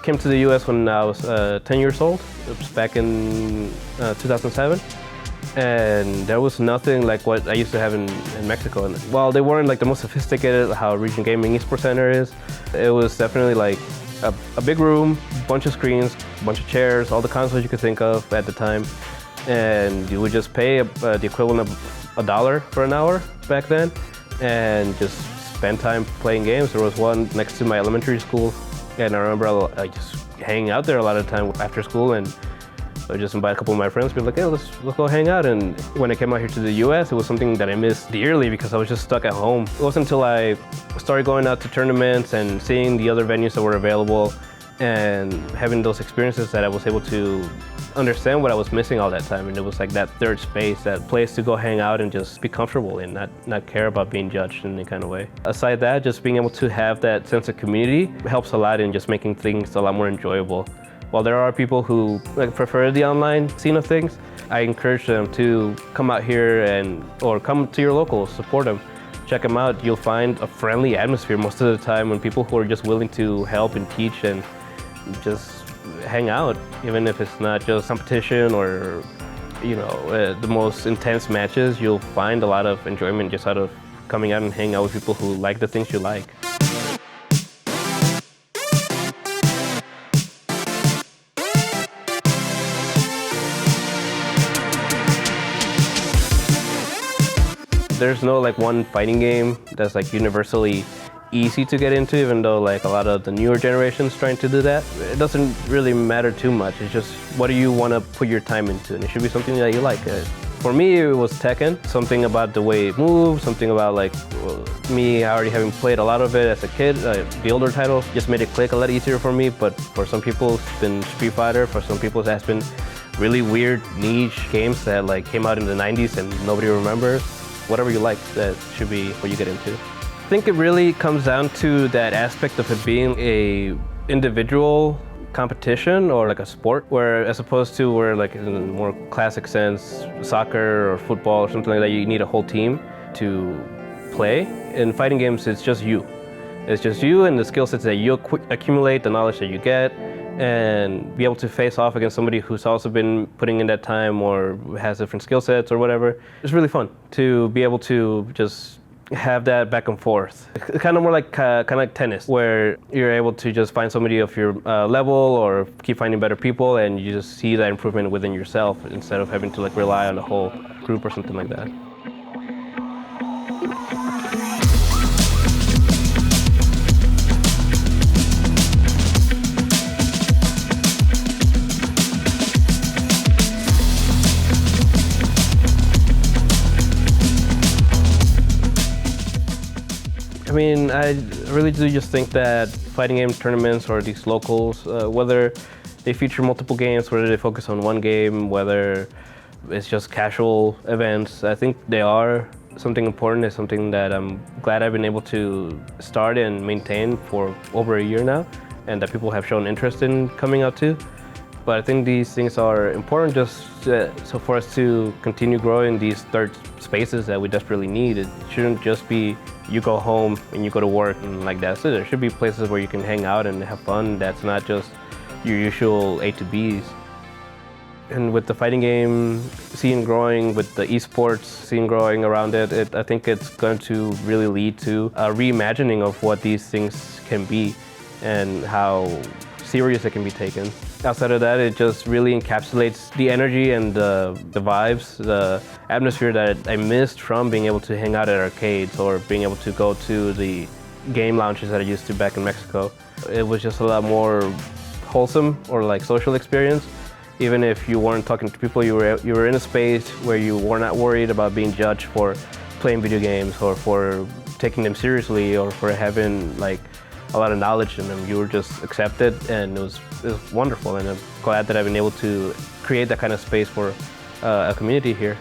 came to the US when I was 10 years old. It was back in 2007. And there was nothing like what I used to have in Mexico. And while they weren't like the most sophisticated, how Region Gaming Esports Center is, it was definitely like a big room, bunch of screens, bunch of chairs, all the consoles you could think of at the time. And you would just pay the equivalent of $1 for an hour back then, and just spend time playing games. There was one next to my elementary school, and I remember just hanging out there a lot of the time after school, and I would just invite a couple of my friends, be like, hey, let's go hang out. And when I came out here to the US, it was something that I missed dearly because I was just stuck at home. It wasn't until I started going out to tournaments and seeing the other venues that were available and having those experiences that I was able to understand what I was missing all that time. And it was like that third space, that place to go hang out and just be comfortable and not care about being judged in any kind of way. Aside that, just being able to have that sense of community helps a lot in just making things a lot more enjoyable. While there are people who prefer the online scene of things, I encourage them to come out here or come to your locals, support them, check them out. You'll find a friendly atmosphere most of the time when people who are just willing to help and teach and just hang out, even if it's not just competition or the most intense matches. You'll find a lot of enjoyment just out of coming out and hanging out with people who like the things you like. There's no one fighting game that's universally easy to get into, even though a lot of the newer generations trying to do that. It doesn't really matter too much. It's just what do you want to put your time into, and it should be something that you like. For me, it was Tekken. Something about the way it moves, something about me already having played a lot of it as a kid. The older titles just made it click a lot easier for me, but for some people it's been Street Fighter. For some people it has been really weird niche games that came out in the 90s and nobody remembers. Whatever you like, that should be what you get into. I think it really comes down to that aspect of it being a individual competition or a sport, where as opposed to where in a more classic sense, soccer or football or something like that, you need a whole team to play. In fighting games, it's just you. It's just you and the skill sets that you accumulate, the knowledge that you get, and be able to face off against somebody who's also been putting in that time or has different skill sets or whatever. It's really fun to be able to just have that back and forth. It's kind of more like tennis, where you're able to just find somebody of your level or keep finding better people, and you just see that improvement within yourself instead of having to rely on a whole group or something like that. I mean, I really do just think that fighting game tournaments or these locals, whether they feature multiple games, whether they focus on one game, whether it's just casual events, I think they are something important. It's something that I'm glad I've been able to start and maintain for over a year now, and that people have shown interest in coming out to. But I think these things are important just so for us to continue growing these third spaces that we desperately need. It shouldn't just be you go home and you go to work and that's it. There should be places where you can hang out and have fun that's not just your usual A to Bs. And with the fighting game scene growing, with the esports scene growing around it, I think it's going to really lead to a reimagining of what these things can be and how serious it can be taken. Outside of that, it just really encapsulates the energy and the vibes, the atmosphere that I missed from being able to hang out at arcades or being able to go to the game lounges that I used to back in Mexico. It was just a lot more wholesome or social experience. Even if you weren't talking to people, you were in a space where you were not worried about being judged for playing video games or for taking them seriously or for having a lot of knowledge in them. You were just accepted, and it was wonderful, and I'm glad that I've been able to create that kind of space for a community here.